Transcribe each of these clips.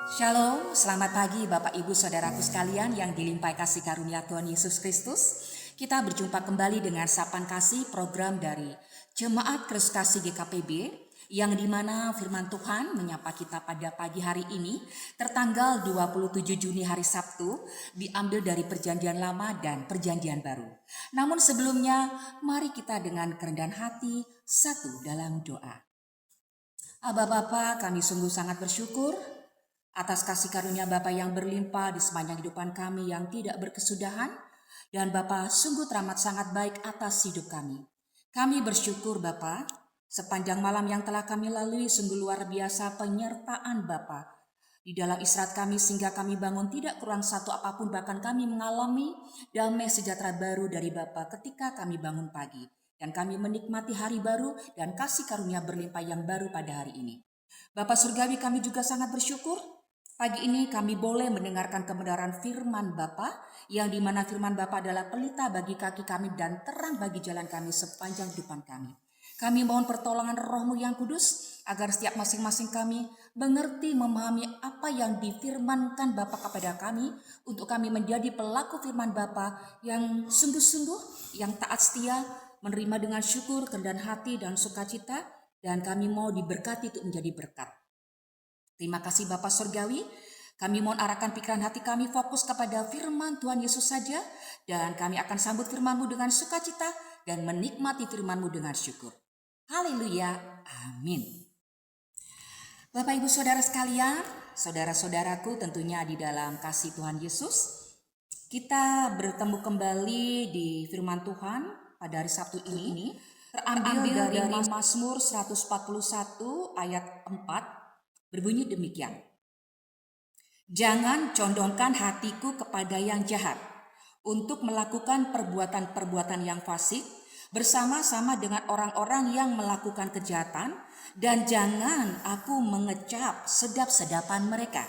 Shalom, selamat pagi Bapak Ibu Saudaraku sekalian yang dilimpahi kasih karunia Tuhan Yesus Kristus. Kita berjumpa kembali dengan Sapaan Kasih, program dari Jemaat Kristus Kasih GKPB, yang dimana firman Tuhan menyapa kita pada pagi hari ini, tertanggal 27 Juni hari Sabtu, diambil dari Perjanjian Lama dan Perjanjian Baru. Namun sebelumnya, mari kita dengan kerendahan hati satu dalam doa. Aba Bapa, kami sungguh sangat bersyukur atas kasih karunia Bapa yang berlimpah di sepanjang kehidupan kami yang tidak berkesudahan, dan Bapa sungguh teramat sangat baik atas hidup kami. Kami bersyukur Bapa, sepanjang malam yang telah kami lalui sungguh luar biasa penyertaan Bapa di dalam istirahat kami sehingga kami bangun tidak kurang satu apapun, bahkan kami mengalami damai sejahtera baru dari Bapa ketika kami bangun pagi. Dan kami menikmati hari baru dan kasih karunia berlimpah yang baru pada hari ini. Bapa Surgawi, kami juga sangat bersyukur pagi ini kami boleh mendengarkan kebenaran firman Bapa, yang dimana firman Bapa adalah pelita bagi kaki kami dan terang bagi jalan kami sepanjang kehidupan kami. Kami mohon pertolongan Roh-Mu yang kudus agar setiap masing-masing kami mengerti, memahami apa yang difirmankan Bapa kepada kami, untuk kami menjadi pelaku firman Bapa yang sungguh-sungguh, yang taat setia, menerima dengan syukur, kerendahan hati dan sukacita, dan kami mau diberkati untuk menjadi berkat. Terima kasih Bapak Surgawi, kami mohon arahkan pikiran hati kami fokus kepada firman Tuhan Yesus saja, dan kami akan sambut firman-Mu dengan sukacita dan menikmati firman-Mu dengan syukur. Haleluya, amin. Bapak Ibu Saudara sekalian, saudara-saudaraku tentunya di dalam kasih Tuhan Yesus, kita bertemu kembali di firman Tuhan pada hari Sabtu ini, terambil dari Mazmur 141 ayat 4, berbunyi demikian. Jangan condongkan hatiku kepada yang jahat, untuk melakukan perbuatan-perbuatan yang fasik bersama-sama dengan orang-orang yang melakukan kejahatan, dan jangan aku mengecap sedap-sedapan mereka.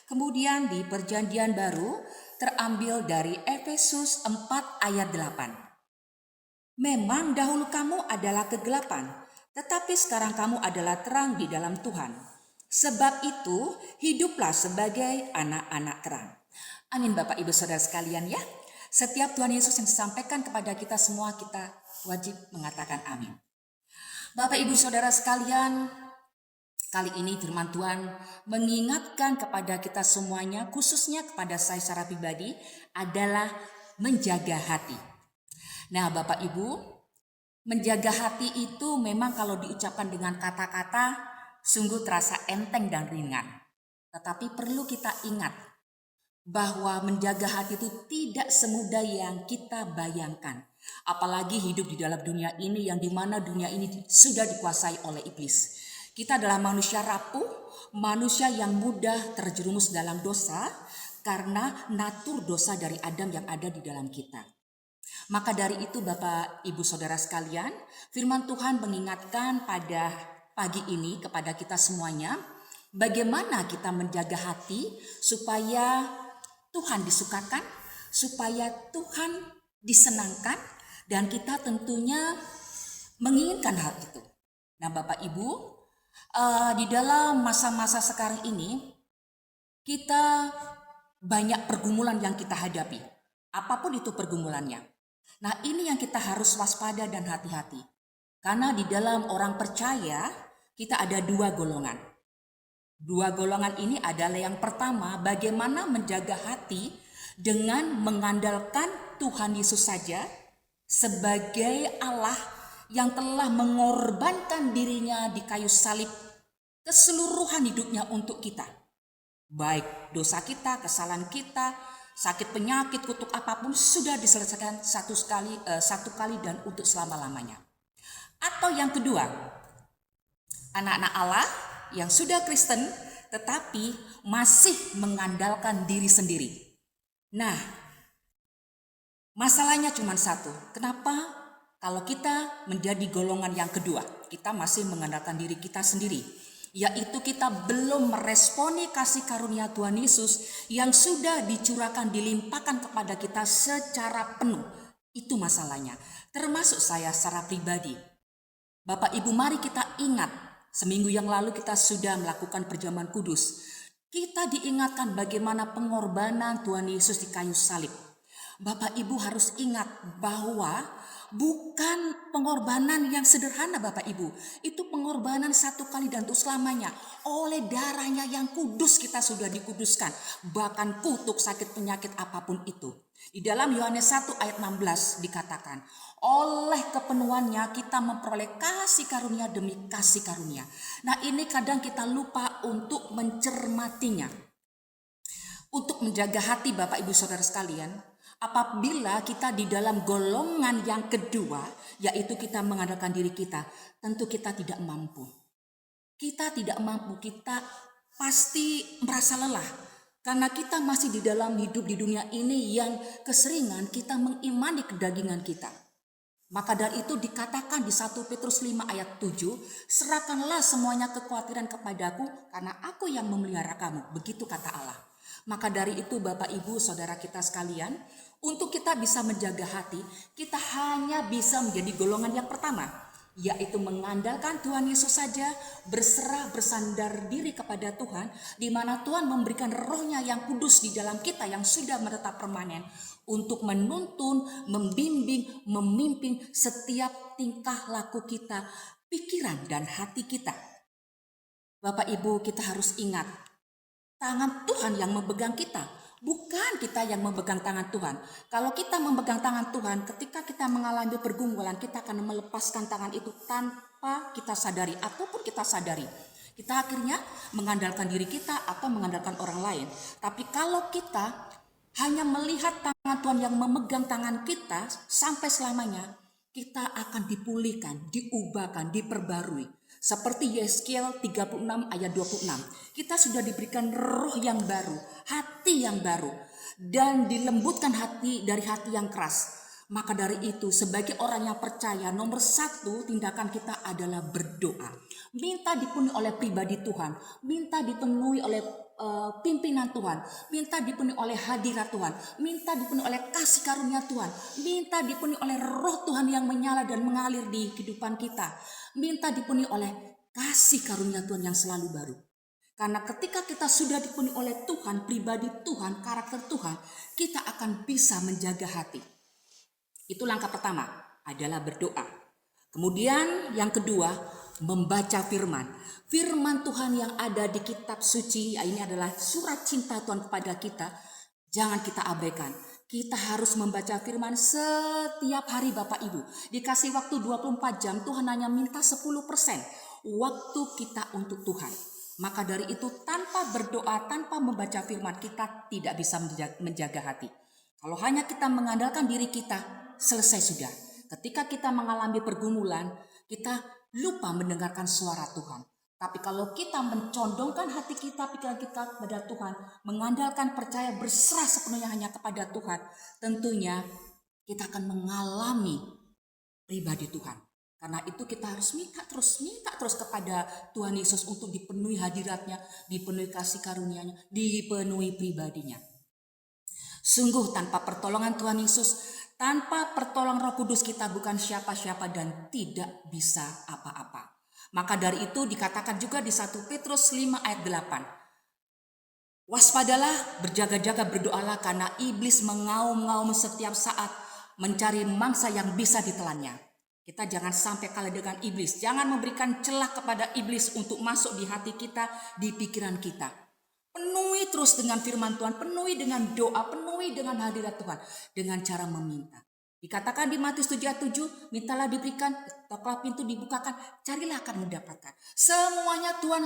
Kemudian di Perjanjian Baru terambil dari Efesus 4 ayat 8. Memang dahulu kamu adalah kegelapan, tetapi sekarang kamu adalah terang di dalam Tuhan. Sebab itu hiduplah sebagai anak-anak terang. Amin Bapak Ibu Saudara sekalian ya. Setiap Tuhan Yesus yang disampaikan kepada kita semua, kita wajib mengatakan amin. Bapak Ibu Saudara sekalian, kali ini firman Tuhan mengingatkan kepada kita semuanya, khususnya kepada saya secara pribadi, adalah menjaga hati. Nah Bapak Ibu, menjaga hati itu memang kalau diucapkan dengan kata-kata sungguh terasa enteng dan ringan. Tetapi perlu kita ingat bahwa menjaga hati itu tidak semudah yang kita bayangkan. Apalagi hidup di dalam dunia ini, yang dimana dunia ini sudah dikuasai oleh iblis. Kita adalah manusia rapuh, manusia yang mudah terjerumus dalam dosa karena natur dosa dari Adam yang ada di dalam kita. Maka dari itu Bapak Ibu Saudara sekalian, firman Tuhan mengingatkan pada pagi ini kepada kita semuanya, bagaimana kita menjaga hati supaya Tuhan disukakan, supaya Tuhan disenangkan, dan kita tentunya menginginkan hal itu. Nah Bapak Ibu, di dalam masa-masa sekarang ini, kita banyak pergumulan yang kita hadapi, apapun itu pergumulannya. Nah ini yang kita harus waspada dan hati-hati. Karena di dalam orang percaya, kita ada dua golongan. Dua golongan ini adalah yang pertama, bagaimana menjaga hati dengan mengandalkan Tuhan Yesus saja sebagai Allah yang telah mengorbankan dirinya di kayu salib keseluruhan hidupnya untuk kita. Baik dosa kita, kesalahan kita, sakit penyakit, kutuk apapun sudah diselesaikan satu kali dan untuk selama-lamanya. Atau yang kedua, anak-anak Allah yang sudah Kristen tetapi masih mengandalkan diri sendiri. Nah, masalahnya cuma satu. Kenapa kalau kita menjadi golongan yang kedua, kita masih mengandalkan diri kita sendiri, yaitu kita belum meresponi kasih karunia Tuhan Yesus yang sudah dicurahkan, dilimpahkan kepada kita secara penuh. Itu masalahnya. Termasuk saya secara pribadi. Bapak Ibu, mari kita ingat, seminggu yang lalu kita sudah melakukan perjamuan kudus. Kita diingatkan bagaimana pengorbanan Tuhan Yesus di kayu salib. Bapak Ibu harus ingat bahwa bukan pengorbanan yang sederhana Bapak Ibu. Itu pengorbanan satu kali dan untuk selamanya. Oleh darahnya yang kudus kita sudah dikuduskan. Bahkan kutuk sakit penyakit apapun itu. Di dalam Yohanes 1 ayat 16 dikatakan, oleh kepenuhannya kita memperoleh kasih karunia demi kasih karunia. Nah ini kadang kita lupa untuk mencermatinya. Untuk menjaga hati Bapak Ibu Saudara sekalian, apabila kita di dalam golongan yang kedua, yaitu kita mengandalkan diri kita, tentu kita tidak mampu. Kita tidak mampu, kita pasti merasa lelah. Karena kita masih di dalam hidup di dunia ini yang keseringan kita mengimani kedagingan kita. Maka dari itu dikatakan di 1 Petrus 5 ayat 7, serahkanlah semuanya kekhawatiran kepadaku karena aku yang memelihara kamu. Begitu kata Allah. Maka dari itu Bapak Ibu Saudara kita sekalian, untuk kita bisa menjaga hati, kita hanya bisa menjadi golongan yang pertama, yaitu mengandalkan Tuhan Yesus saja, berserah bersandar diri kepada Tuhan, di mana Tuhan memberikan rohnya yang kudus di dalam kita yang sudah menetap permanen, untuk menuntun, membimbing, memimpin setiap tingkah laku kita, pikiran dan hati kita. Bapak Ibu, kita harus ingat, tangan Tuhan yang memegang kita, bukan kita yang memegang tangan Tuhan. Kalau kita memegang tangan Tuhan, ketika kita mengalami pergumulan, kita akan melepaskan tangan itu tanpa kita sadari ataupun kita sadari. Kita akhirnya mengandalkan diri kita atau mengandalkan orang lain. Tapi kalau kita hanya melihat tangan Tuhan yang memegang tangan kita sampai selamanya, kita akan dipulihkan, diubahkan, diperbarui. Seperti Yeskiel 36 ayat 26. Kita sudah diberikan roh yang baru, hati yang baru, dan dilembutkan hati dari hati yang keras. Maka dari itu sebagai orang yang percaya, nomor satu tindakan kita adalah berdoa. Minta dipenuhi oleh pribadi Tuhan, minta dipenuhi oleh pimpinan Tuhan, minta dipenuhi oleh hadirat Tuhan, minta dipenuhi oleh kasih karunia Tuhan, minta dipenuhi oleh roh Tuhan yang menyala dan mengalir di kehidupan kita, minta dipenuhi oleh kasih karunia Tuhan yang selalu baru. Karena ketika kita sudah dipenuhi oleh Tuhan, pribadi Tuhan, karakter Tuhan, kita akan bisa menjaga hati. Itu langkah pertama, adalah berdoa. Kemudian yang kedua, membaca firman. Firman Tuhan yang ada di kitab suci, ini adalah surat cinta Tuhan kepada kita. Jangan kita abaikan. Kita harus membaca firman setiap hari Bapak Ibu. Dikasih waktu 24 jam, Tuhan hanya minta 10% waktu kita untuk Tuhan. Maka dari itu tanpa berdoa, tanpa membaca firman, kita tidak bisa menjaga hati. Kalau hanya kita mengandalkan diri kita, selesai sudah. Ketika kita mengalami pergumulan, kita lupa mendengarkan suara Tuhan. Tapi kalau kita mencondongkan hati kita, pikiran kita kepada Tuhan, mengandalkan, percaya, berserah sepenuhnya hanya kepada Tuhan, tentunya kita akan mengalami pribadi Tuhan. Karena itu kita harus minta terus kepada Tuhan Yesus untuk dipenuhi hadiratnya, dipenuhi kasih karunia-Nya, dipenuhi pribadinya. Sungguh tanpa pertolongan Tuhan Yesus, tanpa pertolongan Roh Kudus kita bukan siapa-siapa dan tidak bisa apa-apa. Maka dari itu dikatakan juga di 1 Petrus 5 ayat 8. Waspadalah, berjaga-jaga, berdoalah karena iblis mengaum-ngaum setiap saat mencari mangsa yang bisa ditelannya. Kita jangan sampai kalah dengan iblis. Jangan memberikan celah kepada iblis untuk masuk di hati kita, di pikiran kita. Penuhi terus dengan firman Tuhan, penuhi dengan doa, penuhi dengan hadirat Tuhan, dengan cara meminta. Dikatakan di Matius 7:7, mintalah diberikan, toklah pintu dibukakan, carilah akan mendapatkan. Semuanya Tuhan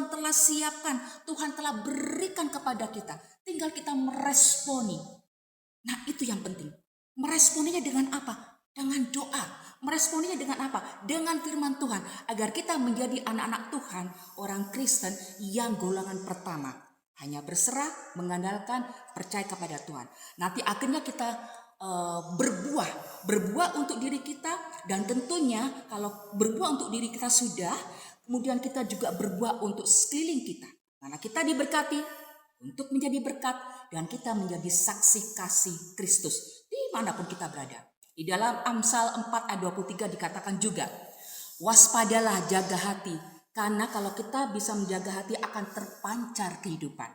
telah siapkan, Tuhan telah berikan kepada kita. Tinggal kita meresponi. Nah itu yang penting. Meresponinya dengan apa? Dengan doa. Meresponinya dengan apa? Dengan firman Tuhan. Agar kita menjadi anak-anak Tuhan, orang Kristen yang golongan pertama. Hanya berserah, mengandalkan, percaya kepada Tuhan. Nanti akhirnya kita berbuah untuk diri kita, dan tentunya kalau berbuah untuk diri kita sudah, kemudian kita juga berbuah untuk sekeliling kita. Karena kita diberkati untuk menjadi berkat dan kita menjadi saksi kasih Kristus dimanapun kita berada. Di dalam Amsal 4 ayat 23 dikatakan juga, waspadalah, jaga hati, Karena kalau kita bisa menjaga hati akan terpancar kehidupan.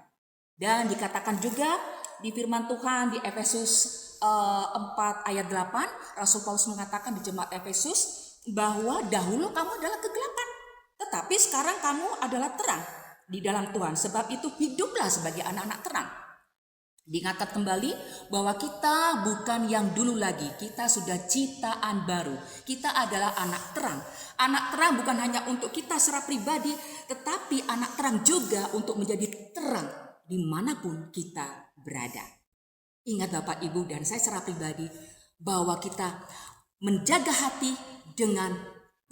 Dan dikatakan juga di firman Tuhan di Efesus 4 ayat 8, Rasul Paulus mengatakan di jemaat Efesus bahwa dahulu kamu adalah kegelapan, tetapi sekarang kamu adalah terang di dalam Tuhan. Sebab itu hiduplah sebagai anak-anak terang. Diingatkan kembali bahwa kita bukan yang dulu lagi, kita sudah ciptaan baru. Kita adalah anak terang. Anak terang bukan hanya untuk kita secara pribadi, tetapi anak terang juga untuk menjadi terang dimanapun kita berada. Ingat Bapak Ibu dan saya secara pribadi bahwa kita menjaga hati dengan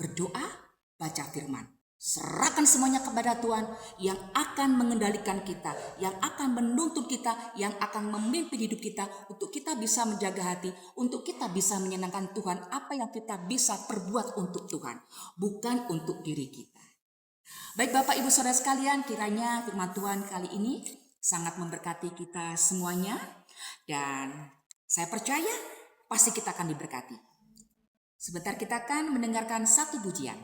berdoa, baca firman. Serahkan semuanya kepada Tuhan yang akan mengendalikan kita, yang akan menuntun kita, yang akan memimpin hidup kita untuk kita bisa menjaga hati, untuk kita bisa menyenangkan Tuhan. Apa yang kita bisa perbuat untuk Tuhan, bukan untuk diri kita. Baik Bapak Ibu Saudara sekalian, kiranya firman Tuhan kali ini sangat memberkati kita semuanya. Dan saya percaya pasti kita akan diberkati. Sebentar kita akan mendengarkan satu pujian.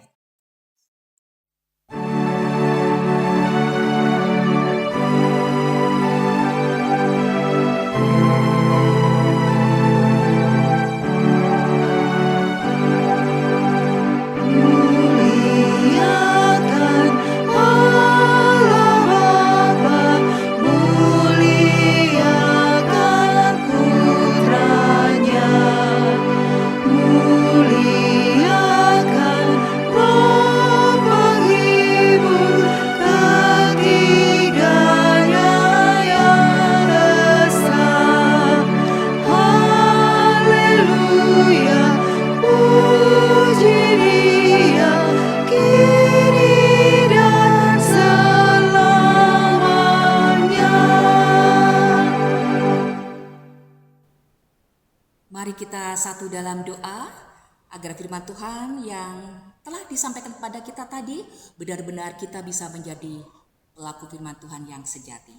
Mari kita satu dalam doa agar firman Tuhan yang telah disampaikan kepada kita tadi benar-benar kita bisa menjadi pelaku firman Tuhan yang sejati.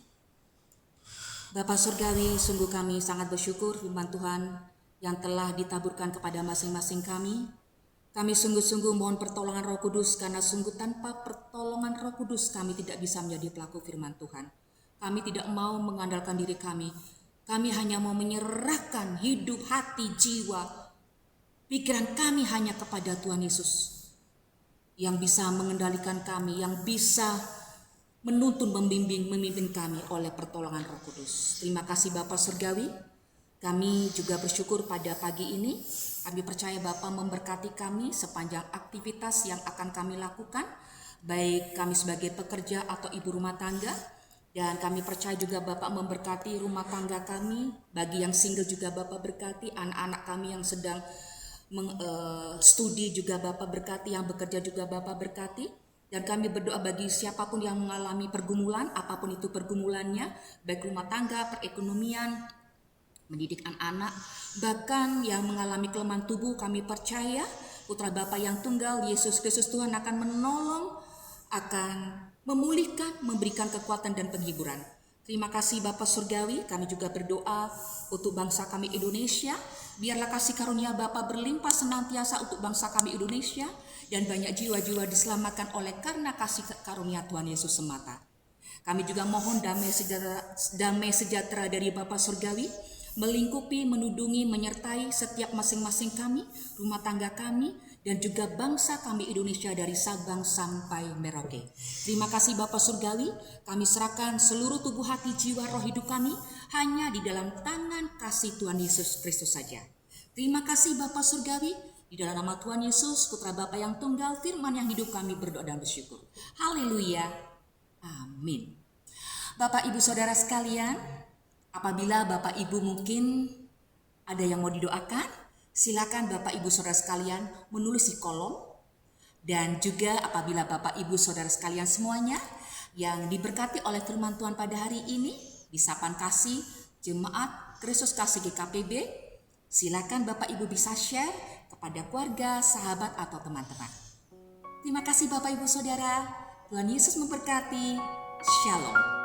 Bapa Surgawi, sungguh kami sangat bersyukur firman Tuhan yang telah ditaburkan kepada masing-masing kami. Kami sungguh-sungguh mohon pertolongan Roh Kudus, karena sungguh tanpa pertolongan Roh Kudus kami tidak bisa menjadi pelaku firman Tuhan. Kami tidak mau mengandalkan diri kami. Kami hanya mau menyerahkan hidup, hati, jiwa, pikiran kami hanya kepada Tuhan Yesus yang bisa mengendalikan kami, yang bisa menuntun, membimbing, memimpin kami oleh pertolongan Roh Kudus. Terima kasih Bapa Surgawi. Kami juga bersyukur pada pagi ini. Kami percaya Bapa memberkati kami sepanjang aktivitas yang akan kami lakukan, baik kami sebagai pekerja atau ibu rumah tangga. Dan kami percaya juga Bapak memberkati rumah tangga kami. Bagi yang single juga Bapak berkati. Anak-anak kami yang sedang studi juga Bapak berkati. Yang bekerja juga Bapak berkati. Dan kami berdoa bagi siapapun yang mengalami pergumulan, apapun itu pergumulannya, baik rumah tangga, perekonomian, mendidik anak-anak, bahkan yang mengalami kelemahan tubuh, kami percaya Putra Bapa yang tunggal, Yesus Kristus Tuhan akan menolong, akan memulihkan, memberikan kekuatan dan penghiburan. Terima kasih Bapa Surgawi. Kami juga berdoa untuk bangsa kami Indonesia. Biarlah kasih karunia Bapa berlimpah senantiasa untuk bangsa kami Indonesia, dan banyak jiwa-jiwa diselamatkan oleh karena kasih karunia Tuhan Yesus semata. Kami juga mohon damai sejahtera dari Bapa Surgawi melingkupi, menudungi, menyertai setiap masing-masing kami, rumah tangga kami, dan juga bangsa kami Indonesia dari Sabang sampai Merauke. Terima kasih Bapa Surgawi, kami serahkan seluruh tubuh, hati, jiwa, roh hidup kami hanya di dalam tangan kasih Tuhan Yesus Kristus saja. Terima kasih Bapa Surgawi, di dalam nama Tuhan Yesus, Putra Bapa yang tunggal, firman yang hidup kami berdoa dan bersyukur. Haleluya. Amin. Bapak Ibu Saudara sekalian, apabila Bapak Ibu mungkin ada yang mau didoakan, silakan Bapak Ibu Saudara sekalian menulis di kolom. Dan juga apabila Bapak Ibu Saudara sekalian semuanya yang diberkati oleh firman Tuhan pada hari ini di Sapaan Kasih Jemaat Kristus Kasih GKPB, silakan Bapak Ibu bisa share kepada keluarga, sahabat atau teman-teman. Terima kasih Bapak Ibu Saudara. Tuhan Yesus memberkati. Shalom.